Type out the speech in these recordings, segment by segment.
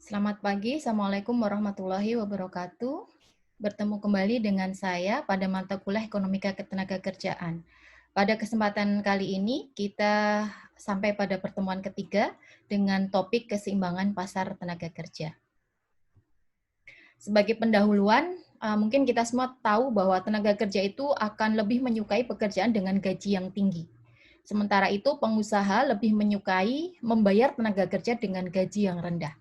Selamat pagi, Assalamualaikum warahmatullahi wabarakatuh. Bertemu kembali dengan saya pada mata kuliah Ekonomika Ketenagakerjaan. Pada kesempatan kali ini, kita sampai pada pertemuan ketiga dengan topik keseimbangan pasar tenaga kerja. Sebagai pendahuluan, mungkin kita semua tahu bahwa tenaga kerja itu akan lebih menyukai pekerjaan dengan gaji yang tinggi. Sementara itu, pengusaha lebih menyukai membayar tenaga kerja dengan gaji yang rendah.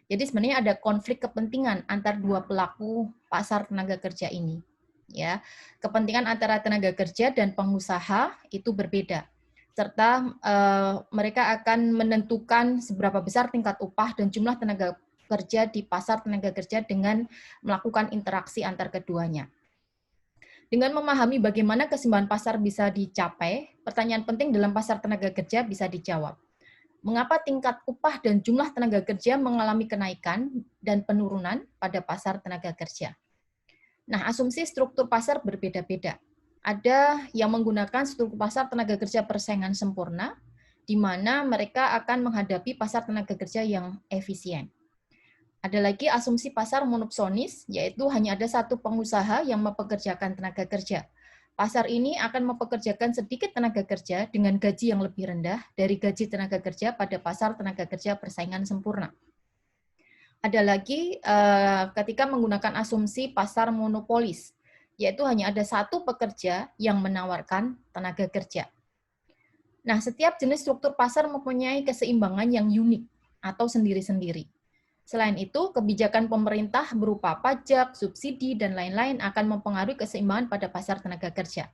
Jadi sebenarnya ada konflik kepentingan antar dua pelaku pasar tenaga kerja ini. Ya, kepentingan antara tenaga kerja dan pengusaha itu berbeda. Serta mereka akan menentukan seberapa besar tingkat upah dan jumlah tenaga kerja di pasar tenaga kerja dengan melakukan interaksi antar keduanya. Dengan memahami bagaimana keseimbangan pasar bisa dicapai, pertanyaan penting dalam pasar tenaga kerja bisa dijawab. Mengapa tingkat upah dan jumlah tenaga kerja mengalami kenaikan dan penurunan pada pasar tenaga kerja? Nah, asumsi struktur pasar berbeda-beda. Ada yang menggunakan struktur pasar tenaga kerja persaingan sempurna, di mana mereka akan menghadapi pasar tenaga kerja yang efisien. Ada lagi asumsi pasar monopsonis, yaitu hanya ada satu pengusaha yang mempekerjakan tenaga kerja. Pasar ini akan mempekerjakan sedikit tenaga kerja dengan gaji yang lebih rendah dari gaji tenaga kerja pada pasar tenaga kerja persaingan sempurna. Ada lagi ketika menggunakan asumsi pasar monopolis, yaitu hanya ada satu pekerja yang menawarkan tenaga kerja. Nah, setiap jenis struktur pasar mempunyai keseimbangan yang unik atau sendiri-sendiri. Selain itu, kebijakan pemerintah berupa pajak, subsidi, dan lain-lain akan mempengaruhi keseimbangan pada pasar tenaga kerja.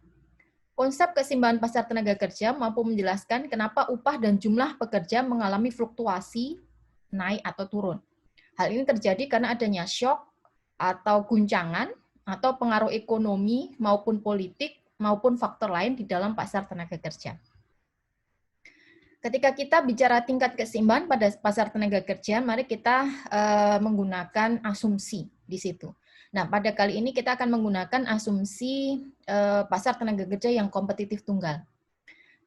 Konsep keseimbangan pasar tenaga kerja mampu menjelaskan kenapa upah dan jumlah pekerja mengalami fluktuasi naik atau turun. Hal ini terjadi karena adanya shock atau guncangan atau pengaruh ekonomi maupun politik maupun faktor lain di dalam pasar tenaga kerja. Ketika kita bicara tingkat keseimbangan pada pasar tenaga kerja, mari kita menggunakan asumsi di situ. Nah, pada kali ini kita akan menggunakan asumsi pasar tenaga kerja yang kompetitif tunggal.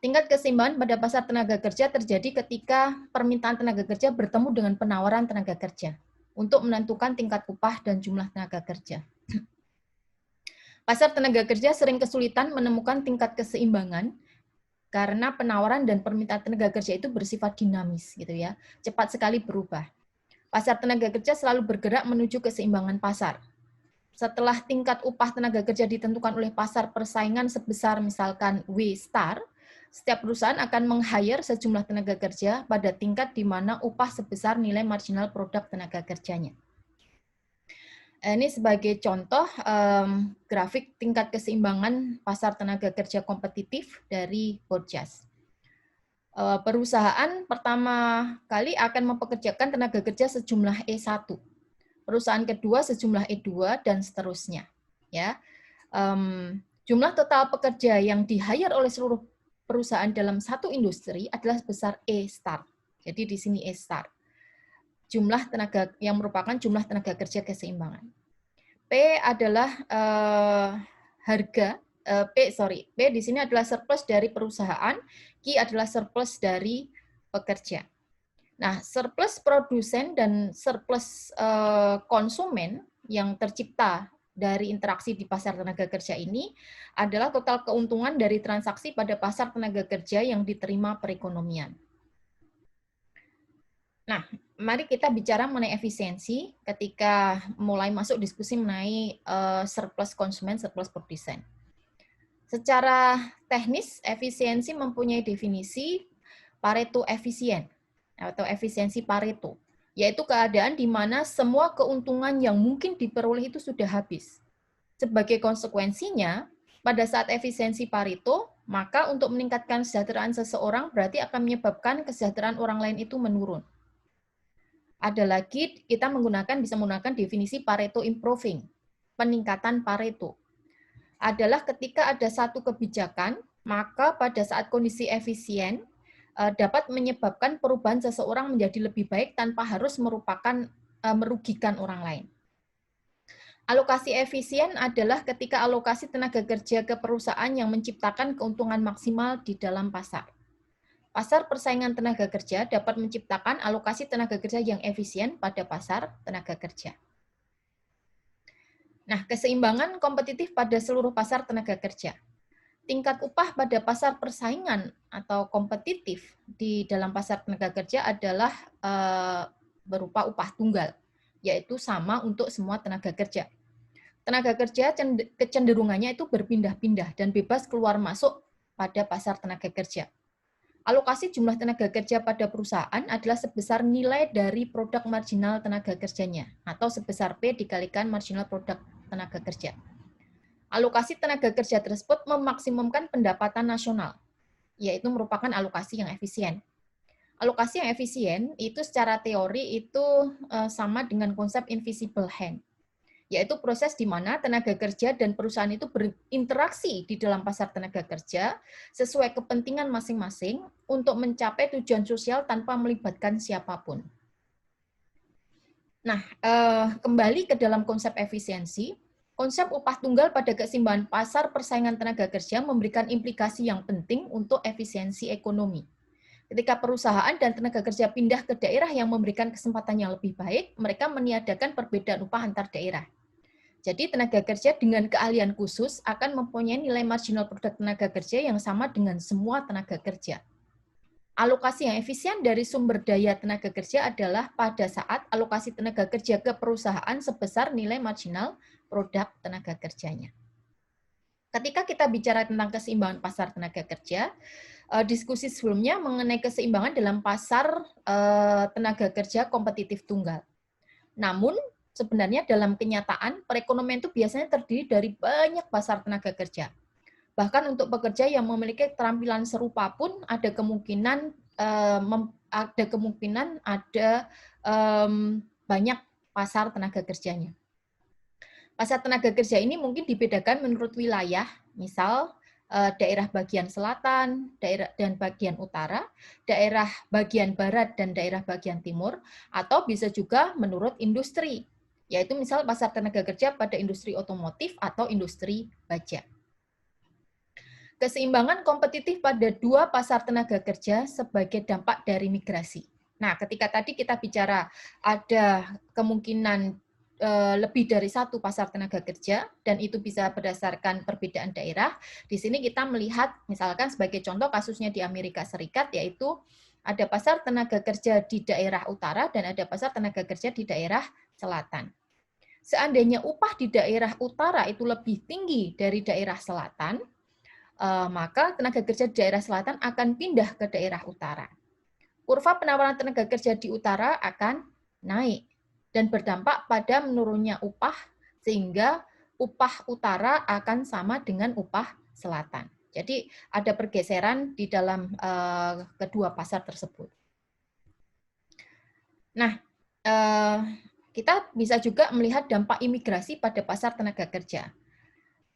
Tingkat keseimbangan pada pasar tenaga kerja terjadi ketika permintaan tenaga kerja bertemu dengan penawaran tenaga kerja untuk menentukan tingkat upah dan jumlah tenaga kerja. Pasar tenaga kerja sering kesulitan menemukan tingkat keseimbangan karena penawaran dan permintaan tenaga kerja itu bersifat dinamis, gitu ya, cepat sekali berubah. Pasar tenaga kerja selalu bergerak menuju keseimbangan pasar. Setelah tingkat upah tenaga kerja ditentukan oleh pasar persaingan sebesar misalkan W star, setiap perusahaan akan meng-hire sejumlah tenaga kerja pada tingkat di mana upah sebesar nilai marginal produk tenaga kerjanya. Ini sebagai contoh grafik tingkat keseimbangan pasar tenaga kerja kompetitif dari Borjas. Perusahaan pertama kali akan mempekerjakan tenaga kerja sejumlah E1, perusahaan kedua sejumlah E2 dan seterusnya. Ya, jumlah total pekerja yang di-hire oleh seluruh perusahaan dalam satu industri adalah sebesar E star. Jadi di sini E star. Jumlah tenaga yang merupakan jumlah tenaga kerja keseimbangan. P adalah harga P di sini adalah surplus dari perusahaan, Q adalah surplus dari pekerja. Nah, surplus produsen dan surplus konsumen yang tercipta dari interaksi di pasar tenaga kerja ini adalah total keuntungan dari transaksi pada pasar tenaga kerja yang diterima perekonomian. Nah, mari kita bicara mengenai efisiensi ketika mulai masuk diskusi mengenai surplus konsumen, surplus produsen. Secara teknis, efisiensi mempunyai definisi Pareto efisien atau efisiensi Pareto, yaitu keadaan di mana semua keuntungan yang mungkin diperoleh itu sudah habis. Sebagai konsekuensinya, pada saat efisiensi Pareto, maka untuk meningkatkan kesejahteraan seseorang berarti akan menyebabkan kesejahteraan orang lain itu menurun. Ada lagi, kita bisa menggunakan definisi Pareto improving, peningkatan Pareto. Adalah ketika ada satu kebijakan, maka pada saat kondisi efisien, dapat menyebabkan perubahan seseorang menjadi lebih baik tanpa harus merugikan orang lain. Alokasi efisien adalah ketika alokasi tenaga kerja ke perusahaan yang menciptakan keuntungan maksimal di dalam pasar. Pasar persaingan tenaga kerja dapat menciptakan alokasi tenaga kerja yang efisien pada pasar tenaga kerja. Nah, keseimbangan kompetitif pada seluruh pasar tenaga kerja. Tingkat upah pada pasar persaingan atau kompetitif di dalam pasar tenaga kerja adalah berupa upah tunggal, yaitu sama untuk semua tenaga kerja. Tenaga kerja kecenderungannya itu berpindah-pindah dan bebas keluar masuk pada pasar tenaga kerja. Alokasi jumlah tenaga kerja pada perusahaan adalah sebesar nilai dari produk marginal tenaga kerjanya, atau sebesar P dikalikan marginal produk tenaga kerja. Alokasi tenaga kerja tersebut memaksimumkan pendapatan nasional, yaitu merupakan alokasi yang efisien. Alokasi yang efisien itu secara teori itu sama dengan konsep invisible hand, yaitu proses di mana tenaga kerja dan perusahaan itu berinteraksi di dalam pasar tenaga kerja sesuai kepentingan masing-masing untuk mencapai tujuan sosial tanpa melibatkan siapapun. Nah, kembali ke dalam konsep efisiensi, konsep upah tunggal pada keseimbangan pasar persaingan tenaga kerja memberikan implikasi yang penting untuk efisiensi ekonomi. Ketika perusahaan dan tenaga kerja pindah ke daerah yang memberikan kesempatan yang lebih baik, mereka meniadakan perbedaan upah antar daerah. Jadi tenaga kerja dengan keahlian khusus akan mempunyai nilai marginal produk tenaga kerja yang sama dengan semua tenaga kerja. Alokasi yang efisien dari sumber daya tenaga kerja adalah pada saat alokasi tenaga kerja ke perusahaan sebesar nilai marginal produk tenaga kerjanya. Ketika kita bicara tentang keseimbangan pasar tenaga kerja, diskusi sebelumnya mengenai keseimbangan dalam pasar tenaga kerja kompetitif tunggal. Namun, sebenarnya dalam kenyataan, perekonomian itu biasanya terdiri dari banyak pasar tenaga kerja. Bahkan untuk pekerja yang memiliki keterampilan serupa pun ada kemungkinan ada banyak pasar tenaga kerjanya. Pasar tenaga kerja ini mungkin dibedakan menurut wilayah, misal daerah bagian selatan, daerah dan bagian utara, daerah bagian barat dan daerah bagian timur, atau bisa juga menurut industri, yaitu misal pasar tenaga kerja pada industri otomotif atau industri baja. Keseimbangan kompetitif pada dua pasar tenaga kerja sebagai dampak dari migrasi. Nah, ketika tadi kita bicara ada kemungkinan lebih dari satu pasar tenaga kerja, dan itu bisa berdasarkan perbedaan daerah, di sini kita melihat, misalkan sebagai contoh kasusnya di Amerika Serikat, yaitu ada pasar tenaga kerja di daerah utara dan ada pasar tenaga kerja di daerah selatan. Seandainya upah di daerah utara itu lebih tinggi dari daerah selatan, maka tenaga kerja di daerah selatan akan pindah ke daerah utara. Kurva penawaran tenaga kerja di utara akan naik dan berdampak pada menurunnya upah, sehingga upah utara akan sama dengan upah selatan. Jadi ada pergeseran di dalam kedua pasar tersebut. Nah, kita bisa juga melihat dampak imigrasi pada pasar tenaga kerja.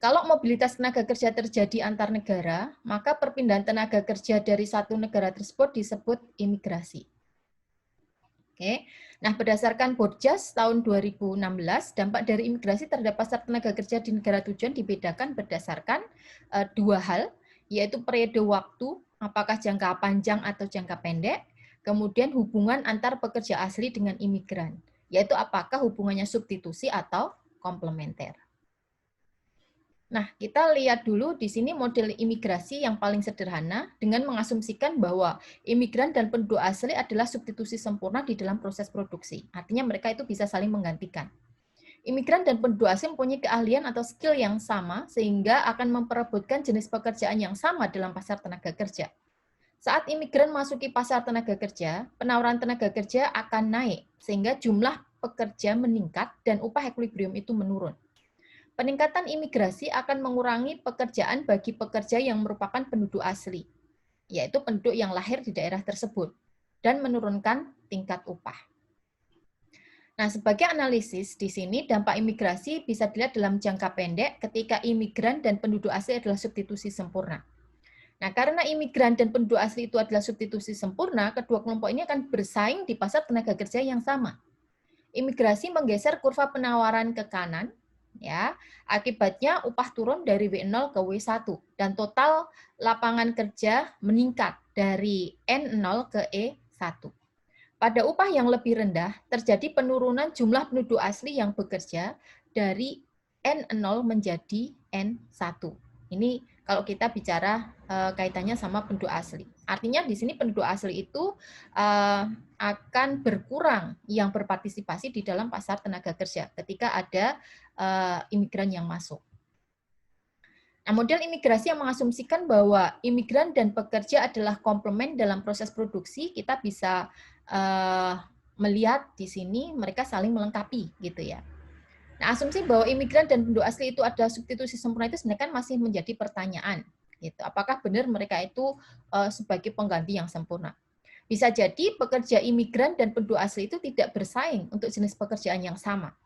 Kalau mobilitas tenaga kerja terjadi antar negara, maka perpindahan tenaga kerja dari satu negara tersebut disebut imigrasi. Oke. Nah, berdasarkan Borjas tahun 2016, dampak dari imigrasi terhadap pasar tenaga kerja di negara tujuan dibedakan berdasarkan dua hal, yaitu periode waktu, apakah jangka panjang atau jangka pendek, kemudian hubungan antar pekerja asli dengan imigran, yaitu apakah hubungannya substitusi atau komplementer. Nah, kita lihat dulu di sini model imigrasi yang paling sederhana dengan mengasumsikan bahwa imigran dan penduduk asli adalah substitusi sempurna di dalam proses produksi. Artinya mereka itu bisa saling menggantikan. Imigran dan penduduk asing mempunyai keahlian atau skill yang sama sehingga akan memperebutkan jenis pekerjaan yang sama dalam pasar tenaga kerja. Saat imigran masuki pasar tenaga kerja, penawaran tenaga kerja akan naik sehingga jumlah pekerja meningkat dan upah equilibrium itu menurun. Peningkatan imigrasi akan mengurangi pekerjaan bagi pekerja yang merupakan penduduk asli, yaitu penduduk yang lahir di daerah tersebut, dan menurunkan tingkat upah. Nah, sebagai analisis di sini dampak imigrasi bisa dilihat dalam jangka pendek ketika imigran dan penduduk asli adalah substitusi sempurna. Nah, karena imigran dan penduduk asli itu adalah substitusi sempurna, kedua kelompok ini akan bersaing di pasar tenaga kerja yang sama. Imigrasi menggeser kurva penawaran ke kanan, ya, akibatnya upah turun dari W0 ke W1 dan total lapangan kerja meningkat dari N0 ke E1. Pada upah yang lebih rendah, terjadi penurunan jumlah penduduk asli yang bekerja dari N0 menjadi N1. Ini kalau kita bicara kaitannya sama penduduk asli. Artinya di sini penduduk asli itu akan berkurang yang berpartisipasi di dalam pasar tenaga kerja ketika ada imigran yang masuk. Nah, model imigrasi yang mengasumsikan bahwa imigran dan pekerja adalah komplement dalam proses produksi, kita bisa melihat di sini mereka saling melengkapi, gitu ya. Nah, asumsi bahwa imigran dan penduduk asli itu ada substitusi sempurna itu sebenarnya kan masih menjadi pertanyaan, gitu. Apakah benar mereka itu sebagai pengganti yang sempurna? Bisa jadi pekerja imigran dan penduduk asli itu tidak bersaing untuk jenis pekerjaan yang sama.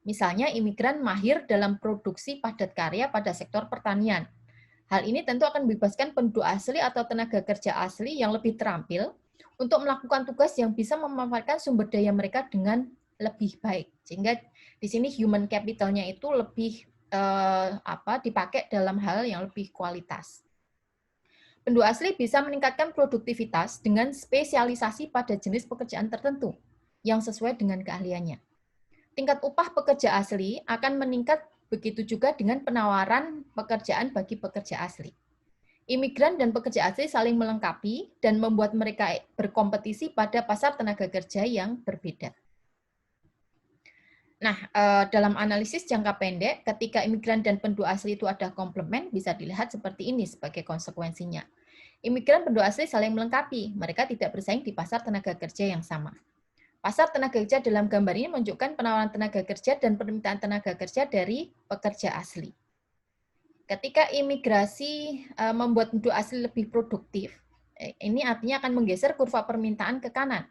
Misalnya imigran mahir dalam produksi padat karya pada sektor pertanian. Hal ini tentu akan membebaskan penduduk asli atau tenaga kerja asli yang lebih terampil untuk melakukan tugas yang bisa memanfaatkan sumber daya mereka dengan lebih baik. Sehingga di sini human capital-nya itu lebih dipakai dalam hal yang lebih kualitas. Penduduk asli bisa meningkatkan produktivitas dengan spesialisasi pada jenis pekerjaan tertentu yang sesuai dengan keahliannya. Tingkat upah pekerja asli akan meningkat, begitu juga dengan penawaran pekerjaan bagi pekerja asli. Imigran dan pekerja asli saling melengkapi dan membuat mereka berkompetisi pada pasar tenaga kerja yang berbeda. Nah, dalam analisis jangka pendek, ketika imigran dan penduduk asli itu ada komplement, bisa dilihat seperti ini sebagai konsekuensinya. Imigran penduduk asli saling melengkapi, mereka tidak bersaing di pasar tenaga kerja yang sama. Pasar tenaga kerja dalam gambar ini menunjukkan penawaran tenaga kerja dan permintaan tenaga kerja dari pekerja asli. Ketika imigrasi membuat penduduk asli lebih produktif, ini artinya akan menggeser kurva permintaan ke kanan,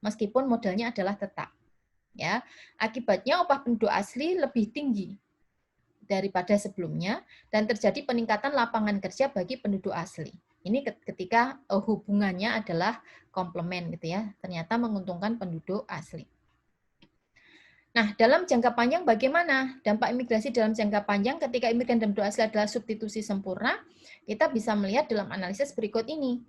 meskipun modelnya adalah tetap. Ya, akibatnya upah penduduk asli lebih tinggi daripada sebelumnya dan terjadi peningkatan lapangan kerja bagi penduduk asli. Ini ketika hubungannya adalah komplement gitu ya, ternyata menguntungkan penduduk asli. Nah, dalam jangka panjang bagaimana dampak imigrasi dalam jangka panjang ketika imigran dan penduduk asli adalah substitusi sempurna? Kita bisa melihat dalam analisis berikut ini.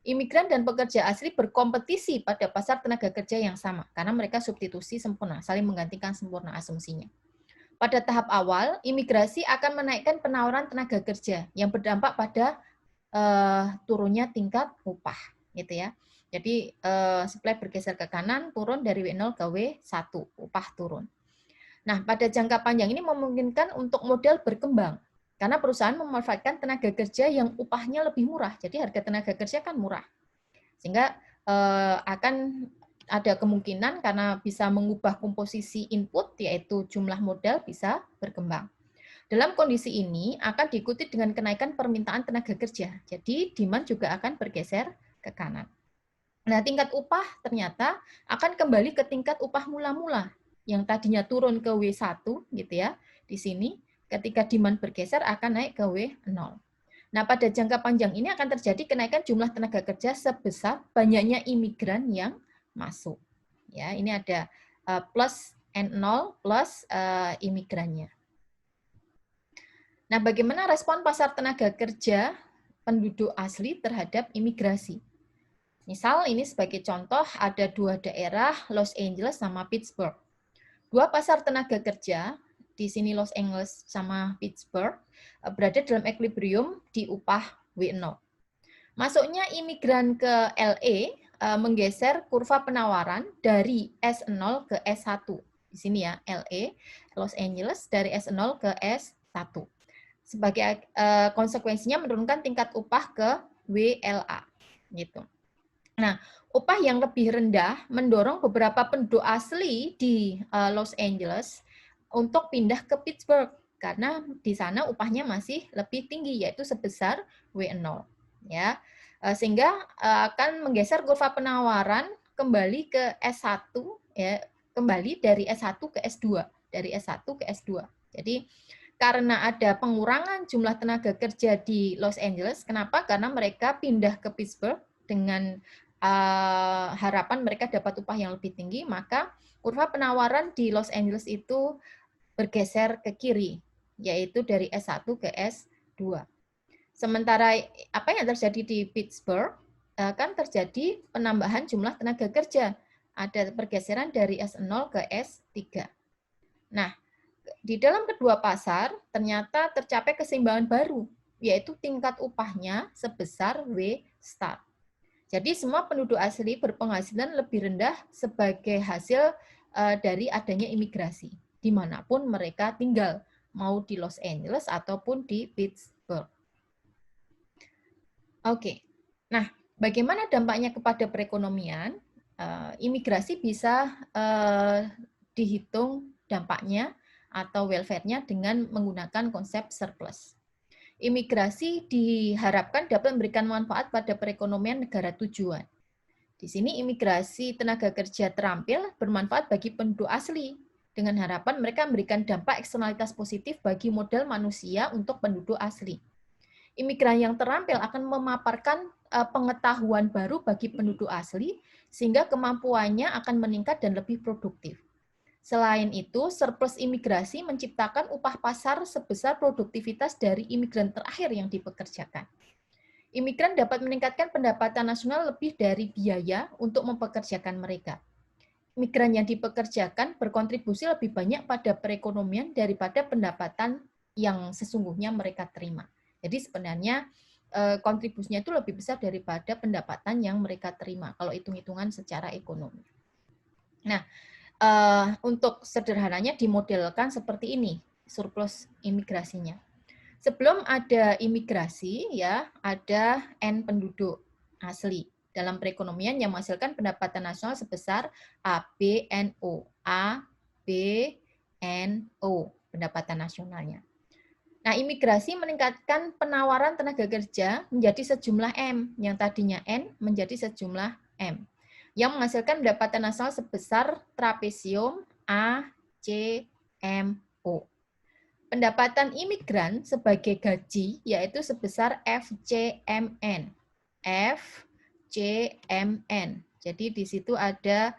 Imigran dan pekerja asli berkompetisi pada pasar tenaga kerja yang sama karena mereka substitusi sempurna, saling menggantikan sempurna asumsinya. Pada tahap awal, imigrasi akan menaikkan penawaran tenaga kerja yang berdampak pada turunnya tingkat upah, gitu ya. Jadi supply bergeser ke kanan, turun dari W0 ke W1, upah turun. Nah, pada jangka panjang ini memungkinkan untuk model berkembang, karena perusahaan memanfaatkan tenaga kerja yang upahnya lebih murah, jadi harga tenaga kerja kan murah. Sehingga akan ada kemungkinan karena bisa mengubah komposisi input, yaitu jumlah modal bisa berkembang. Dalam kondisi ini akan diikuti dengan kenaikan permintaan tenaga kerja. Jadi demand juga akan bergeser ke kanan. Nah, tingkat upah ternyata akan kembali ke tingkat upah mula-mula yang tadinya turun ke W1 gitu ya. Di sini ketika demand bergeser akan naik ke W0. Nah, pada jangka panjang ini akan terjadi kenaikan jumlah tenaga kerja sebesar banyaknya imigran yang masuk. Ya, ini ada plus N0 plus imigrannya. Nah, bagaimana respon pasar tenaga kerja penduduk asli terhadap imigrasi? Misal ini sebagai contoh ada dua daerah, Los Angeles sama Pittsburgh. Dua pasar tenaga kerja, di sini Los Angeles sama Pittsburgh, berada dalam equilibrium di upah W0. Masuknya imigran ke LA menggeser kurva penawaran dari S0 ke S1. Di sini ya, LA, Los Angeles, dari S0 ke S1. Sebagai konsekuensinya menurunkan tingkat upah ke WLA gitu. Nah, upah yang lebih rendah mendorong beberapa penduduk asli di Los Angeles untuk pindah ke Pittsburgh karena di sana upahnya masih lebih tinggi yaitu sebesar W0 ya. Sehingga akan menggeser kurva penawaran kembali ke S1 ya, kembali dari S1 ke S2, dari S1 ke S2. Jadi karena ada pengurangan jumlah tenaga kerja di Los Angeles. Kenapa? Karena mereka pindah ke Pittsburgh dengan harapan mereka dapat upah yang lebih tinggi, maka kurva penawaran di Los Angeles itu bergeser ke kiri, yaitu dari S1 ke S2. Sementara apa yang terjadi di Pittsburgh? akan terjadi penambahan jumlah tenaga kerja. Ada pergeseran dari S0 ke S3. Nah, di dalam kedua pasar ternyata tercapai keseimbangan baru, yaitu tingkat upahnya sebesar W star. Jadi semua penduduk asli berpenghasilan lebih rendah sebagai hasil dari adanya imigrasi, dimanapun mereka tinggal, mau di Los Angeles ataupun di Pittsburgh. Oke, nah bagaimana dampaknya kepada perekonomian? Imigrasi bisa dihitung dampaknya atau welfare-nya dengan menggunakan konsep surplus. Imigrasi diharapkan dapat memberikan manfaat pada perekonomian negara tujuan. Di sini imigrasi tenaga kerja terampil bermanfaat bagi penduduk asli, dengan harapan mereka memberikan dampak eksternalitas positif bagi modal manusia untuk penduduk asli. Imigran yang terampil akan memaparkan pengetahuan baru bagi penduduk asli, sehingga kemampuannya akan meningkat dan lebih produktif. Selain itu, surplus imigrasi menciptakan upah pasar sebesar produktivitas dari imigran terakhir yang dipekerjakan. Imigran dapat meningkatkan pendapatan nasional lebih dari biaya untuk mempekerjakan mereka. Migran yang dipekerjakan berkontribusi lebih banyak pada perekonomian daripada pendapatan yang sesungguhnya mereka terima. Jadi sebenarnya kontribusinya itu lebih besar daripada pendapatan yang mereka terima kalau hitung-hitungan secara ekonomi. Nah, untuk sederhananya dimodelkan seperti ini surplus imigrasinya. Sebelum ada imigrasi, ya ada N penduduk asli dalam perekonomian yang menghasilkan pendapatan nasional sebesar ABNO, pendapatan nasionalnya. Nah, imigrasi meningkatkan penawaran tenaga kerja menjadi sejumlah M, yang tadinya N menjadi sejumlah M, yang menghasilkan pendapatan nasional sebesar trapesium ACMO. Pendapatan imigran sebagai gaji yaitu sebesar FCMN. FCMN. Jadi di situ ada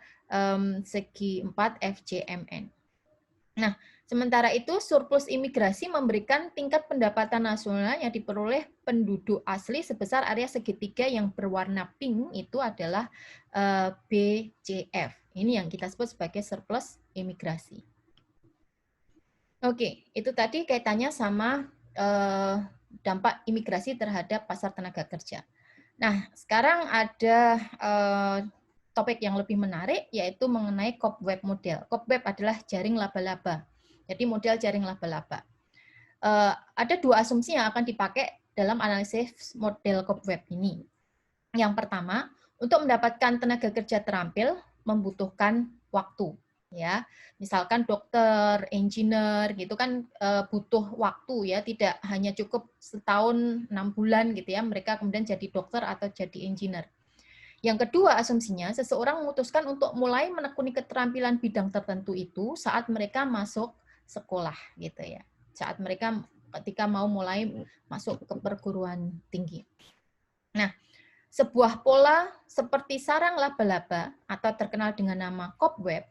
segi 4 FCMN. Nah, sementara itu surplus imigrasi memberikan tingkat pendapatan nasional yang diperoleh penduduk asli sebesar area segitiga yang berwarna pink itu adalah BCF. Ini yang kita sebut sebagai surplus imigrasi. Oke, itu tadi kaitannya sama dampak imigrasi terhadap pasar tenaga kerja. Nah, sekarang ada topik yang lebih menarik, yaitu mengenai cobweb model. Cobweb adalah jaring laba-laba. Jadi model jaring laba-laba. Ada dua asumsi yang akan dipakai dalam analisis model cobweb ini. Yang pertama, untuk mendapatkan tenaga kerja terampil membutuhkan waktu. Ya, misalkan dokter, engineer gitu kan butuh waktu ya, tidak hanya cukup setahun 6 bulan gitu ya, mereka kemudian jadi dokter atau jadi engineer. Yang kedua asumsinya, seseorang memutuskan untuk mulai menekuni keterampilan bidang tertentu itu saat mereka masuk sekolah gitu ya, saat mereka ketika mau mulai masuk ke perguruan tinggi. Nah, sebuah pola seperti sarang laba-laba atau terkenal dengan nama cobweb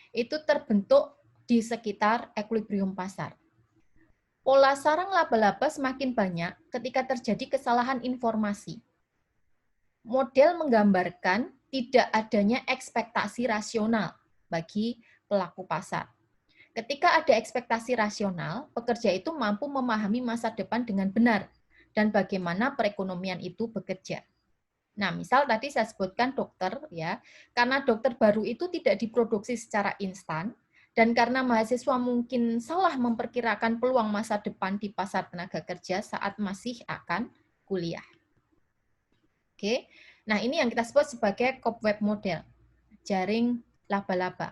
itu terbentuk di sekitar equilibrium pasar. Pola sarang laba-laba semakin banyak ketika terjadi kesalahan informasi. Model menggambarkan tidak adanya ekspektasi rasional bagi pelaku pasar. Ketika ada ekspektasi rasional, pekerja itu mampu memahami masa depan dengan benar dan bagaimana perekonomian itu bekerja. Nah, misal tadi saya sebutkan dokter ya, karena dokter baru itu tidak diproduksi secara instan dan karena mahasiswa mungkin salah memperkirakan peluang masa depan di pasar tenaga kerja saat masih akan kuliah. Oke. Nah, ini yang kita sebut sebagai cobweb model, jaring laba-laba.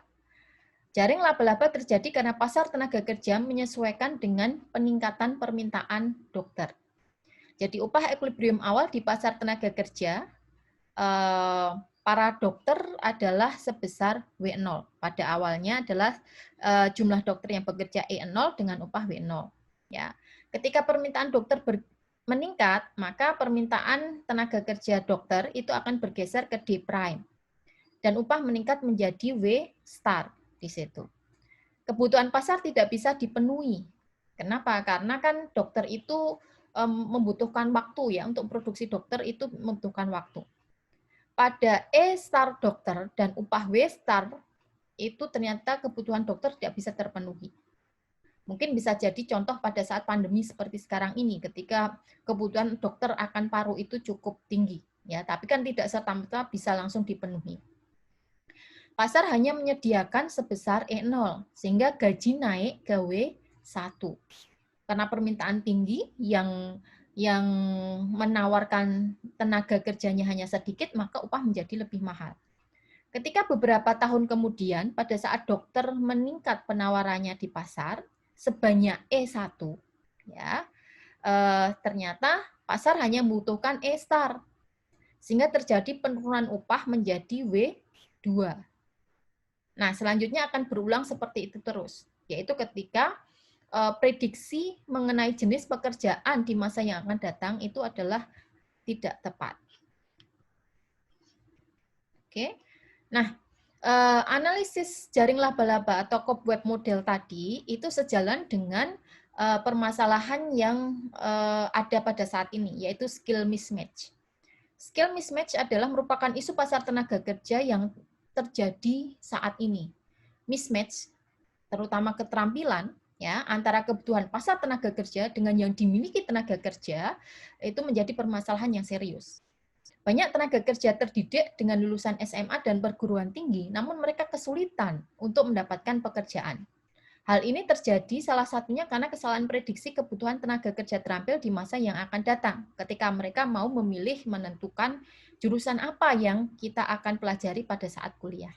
Jaring laba-laba terjadi karena pasar tenaga kerja menyesuaikan dengan peningkatan permintaan dokter. Jadi upah equilibrium awal di pasar tenaga kerja para dokter adalah sebesar W0. Pada awalnya adalah jumlah dokter yang bekerja E0 dengan upah W0. Ya. Ketika permintaan dokter meningkat, maka permintaan tenaga kerja dokter itu akan bergeser ke D prime. Dan upah meningkat menjadi W star di situ. Kebutuhan pasar tidak bisa dipenuhi. Kenapa? Karena kan dokter itu membutuhkan waktu ya, untuk produksi dokter itu membutuhkan waktu. pada E star dokter dan upah W star itu ternyata kebutuhan dokter tidak bisa terpenuhi. Mungkin bisa jadi contoh pada saat pandemi seperti sekarang ini, ketika kebutuhan dokter akan paru itu cukup tinggi, ya. Tapi kan tidak serta-merta bisa langsung dipenuhi. Pasar hanya menyediakan sebesar E0, sehingga gaji naik ke W1. Karena permintaan tinggi yang menawarkan tenaga kerjanya hanya sedikit, maka upah menjadi lebih mahal. Ketika beberapa tahun kemudian, pada saat dokter meningkat penawarannya di pasar sebanyak E1, ya, ternyata pasar hanya membutuhkan E star, sehingga terjadi penurunan upah menjadi W2. Nah, selanjutnya akan berulang seperti itu terus, yaitu ketika prediksi mengenai jenis pekerjaan di masa yang akan datang itu adalah tidak tepat. Oke, nah analisis jaring laba-laba atau cobweb model tadi itu sejalan dengan permasalahan yang ada pada saat ini, yaitu skill mismatch. Skill mismatch adalah merupakan isu pasar tenaga kerja yang terjadi saat ini. Mismatch, terutama keterampilan, ya, antara kebutuhan pasar tenaga kerja dengan yang dimiliki tenaga kerja itu menjadi permasalahan yang serius. Banyak tenaga kerja terdidik dengan lulusan SMA dan perguruan tinggi, namun mereka kesulitan untuk mendapatkan pekerjaan. Hal ini terjadi salah satunya karena kesalahan prediksi kebutuhan tenaga kerja terampil di masa yang akan datang, ketika mereka mau memilih menentukan jurusan apa yang kita akan pelajari pada saat kuliah.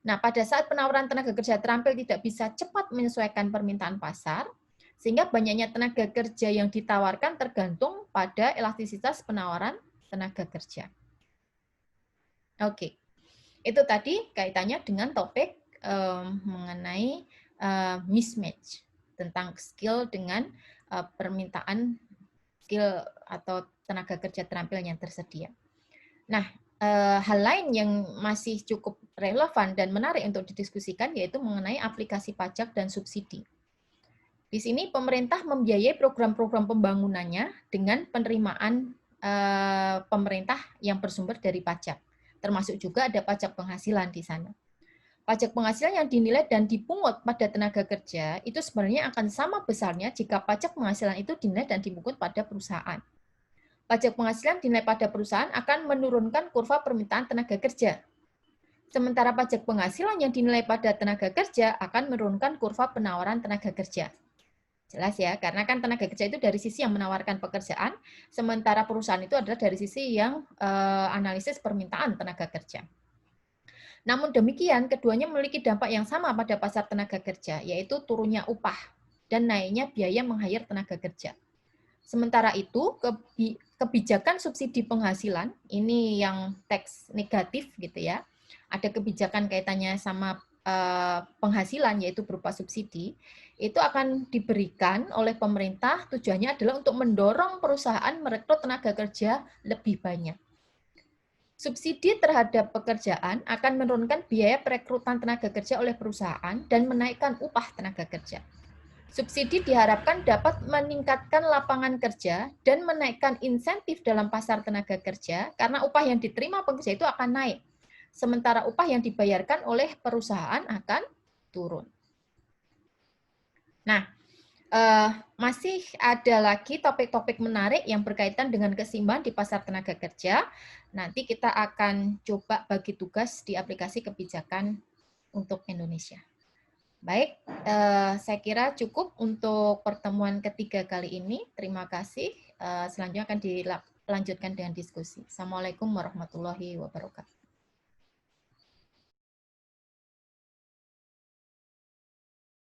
Nah, pada saat penawaran tenaga kerja terampil tidak bisa cepat menyesuaikan permintaan pasar, sehingga banyaknya tenaga kerja yang ditawarkan tergantung pada elastisitas penawaran tenaga kerja. Oke, itu tadi kaitannya dengan topik mengenai mismatch, tentang skill dengan permintaan skill atau tenaga kerja terampil yang tersedia. Nah, hal lain yang masih cukup relevan dan menarik untuk didiskusikan yaitu mengenai aplikasi pajak dan subsidi. Di sini pemerintah membiayai program-program pembangunannya dengan penerimaan pemerintah yang bersumber dari pajak. Termasuk juga ada pajak penghasilan di sana. Pajak penghasilan yang dinilai dan dipungut pada tenaga kerja itu sebenarnya akan sama besarnya jika pajak penghasilan itu dinilai dan dipungut pada perusahaan. Pajak penghasilan dinilai pada perusahaan akan menurunkan kurva permintaan tenaga kerja. Sementara pajak penghasilan yang dinilai pada tenaga kerja akan menurunkan kurva penawaran tenaga kerja. Jelas ya, karena kan tenaga kerja itu dari sisi yang menawarkan pekerjaan, sementara perusahaan itu adalah dari sisi yang analisis permintaan tenaga kerja. Namun demikian, keduanya memiliki dampak yang sama pada pasar tenaga kerja, yaitu turunnya upah dan naiknya biaya meng-hire tenaga kerja. Sementara itu, kebijakan subsidi penghasilan, ini yang teks negatif gitu ya, ada kebijakan kaitannya sama penghasilan, yaitu berupa subsidi, itu akan diberikan oleh pemerintah, tujuannya adalah untuk mendorong perusahaan merekrut tenaga kerja lebih banyak. Subsidi terhadap pekerjaan akan menurunkan biaya perekrutan tenaga kerja oleh perusahaan dan menaikkan upah tenaga kerja. Subsidi diharapkan dapat meningkatkan lapangan kerja dan menaikkan insentif dalam pasar tenaga kerja karena upah yang diterima pekerja itu akan naik. Sementara upah yang dibayarkan oleh perusahaan akan turun. Nah, masih ada lagi topik-topik menarik yang berkaitan dengan keseimbangan di pasar tenaga kerja. Nanti kita akan coba bagi tugas di aplikasi kebijakan untuk Indonesia. Baik, saya kira cukup untuk pertemuan ketiga kali ini. Terima kasih. Selanjutnya akan dilanjutkan dengan diskusi. Assalamualaikum warahmatullahi wabarakatuh.